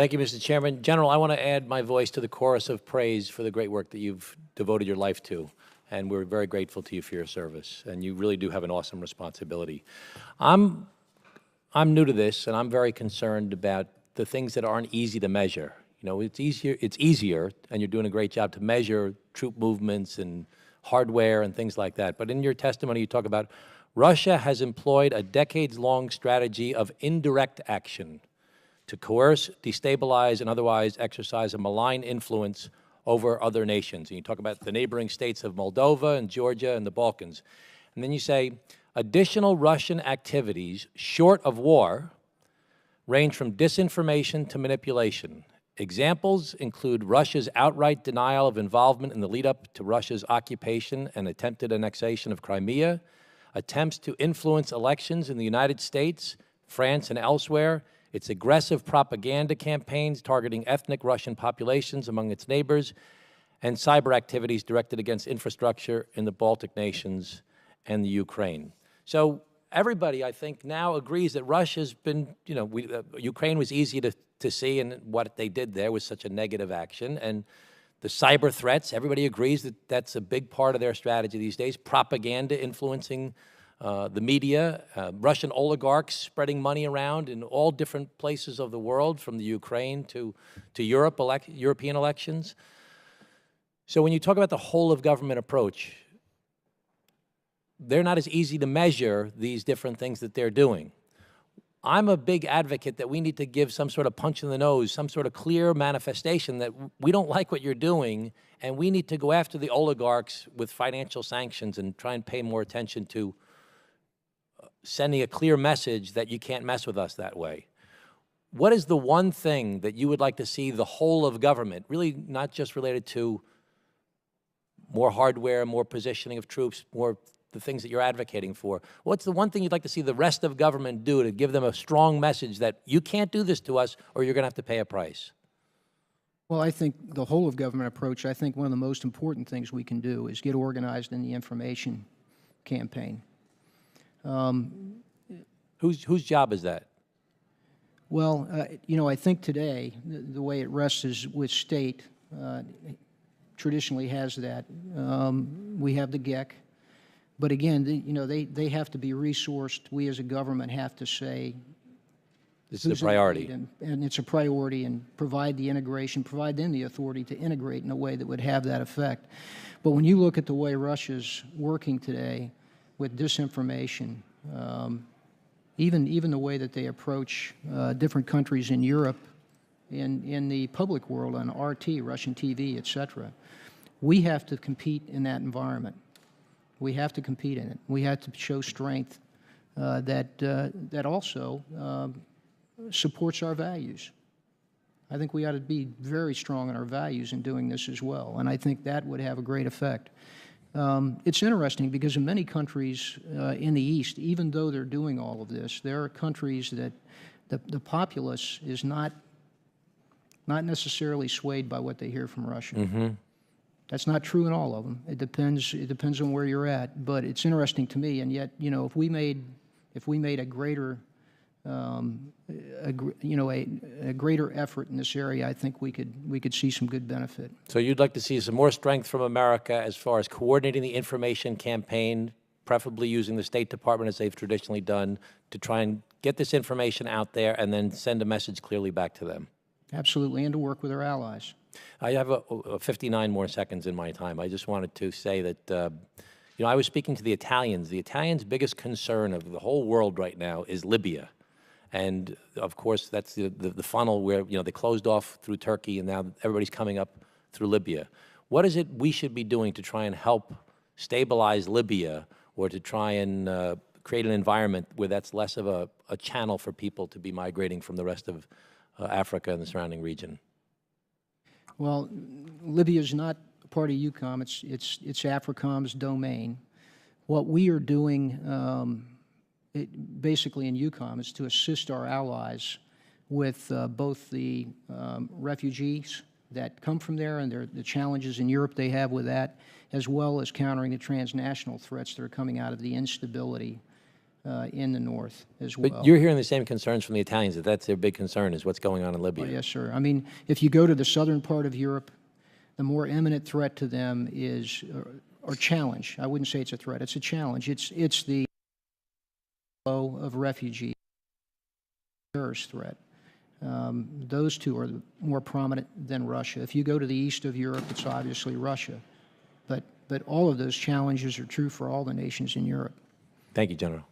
Thank you, Mr. Chairman. General, I want to add my voice to the chorus of praise for the great work that you've devoted your life to, and we're very grateful to you for your service, and you really do have an awesome responsibility. I'm new to this, and I'm very concerned about the things that aren't easy to measure. You know, it's easier, and you're doing a great job to measure troop movements and hardware and things like that. But in your testimony, you talk about Russia has employed a decades-long strategy of indirect action to coerce, destabilize, and otherwise exercise a malign influence over other nations. And you talk about the neighboring states of Moldova and Georgia and the Balkans. And then you say, additional Russian activities short of war range from disinformation to manipulation. Examples include Russia's outright denial of involvement in the lead-up to Russia's occupation and attempted annexation of Crimea, attempts to influence elections in the United States, France, and elsewhere, its aggressive propaganda campaigns targeting ethnic Russian populations among its neighbors, and cyber activities directed against infrastructure in the Baltic nations and the Ukraine. So everybody, I think, now agrees that Russia's been, you know, Ukraine was easy to see, and what they did there was such a negative action. And the cyber threats, everybody agrees that that's a big part of their strategy these days. Propaganda influencing the media, Russian oligarchs spreading money around in all different places of the world, from the Ukraine to European elections. So when you talk about the whole-of-government approach, they're not as easy to measure these different things that they're doing. I'm a big advocate that we need to give some sort of punch in the nose, some sort of clear manifestation that we don't like what you're doing, and we need to go after the oligarchs with financial sanctions and try and pay more attention to sending a clear message that you can't mess with us that way. What is the one thing that you would like to see the whole of government, really not just related to more hardware, more positioning of troops, more the things that you're advocating for? What's the one thing you'd like to see the rest of government do to give them a strong message that you can't do this to us or you're going to have to pay a price? Well, I think the whole of government approach, I think one of the most important things we can do is get organized in the information campaign. Whose job is that? Well, you know, I think today the way it rests is with state, traditionally has that. We have the GEC. But again, you know, they have to be resourced. We as a government have to say, this is a priority. And it's a priority, and provide the integration, provide them the authority to integrate in a way that would have that effect. But when you look at the way Russia's working today with disinformation, even the way that they approach different countries in Europe, in the public world, on RT, Russian TV, et cetera, we have to compete in that environment. We have to compete in it. We have to show strength that also supports our values. I think we ought to be very strong in our values in doing this as well, and I think that would have a great effect. It's interesting because in many countries in the East, even though they're doing all of this, there are countries that the populace is not necessarily swayed by what they hear from Russia. Mm-hmm. That's not true in all of them. It depends on where you're at. But it's interesting to me, and yet, you know, if we made a greater, a greater effort in this area, I think we could see some good benefit. So you'd like to see some more strength from America as far as coordinating the information campaign, preferably using the State Department as they've traditionally done, to try and get this information out there and then send a message clearly back to them. Absolutely, and to work with our allies. I have 59 more seconds in my time. I just wanted to say that, you know, I was speaking to the Italians. The Italians' biggest concern of the whole world right now is Libya. And, of course, that's the funnel where, you know, they closed off through Turkey, and now everybody's coming up through Libya. What is it we should be doing to try and help stabilize Libya, or to try and create an environment where that's less of a channel for people to be migrating from the rest of Africa and the surrounding region? Well, Libya is not part of EUCOM. It's AFRICOM's domain. What we are doing basically in EUCOM is to assist our allies with both the refugees that come from there and the challenges in Europe they have with that, as well as countering the transnational threats that are coming out of the instability in the north as well. But you're hearing the same concerns from the Italians, that that's their big concern, is what's going on in Libya. Oh, yes, sir. I mean, if you go to the southern part of Europe, the more imminent threat to them is, or challenge, I wouldn't say it's a threat, it's a challenge. It's the flow of refugees, terrorist threat. Those two are more prominent than Russia. If you go to the east of Europe, it's obviously Russia. But all of those challenges are true for all the nations in Europe. Thank you, General.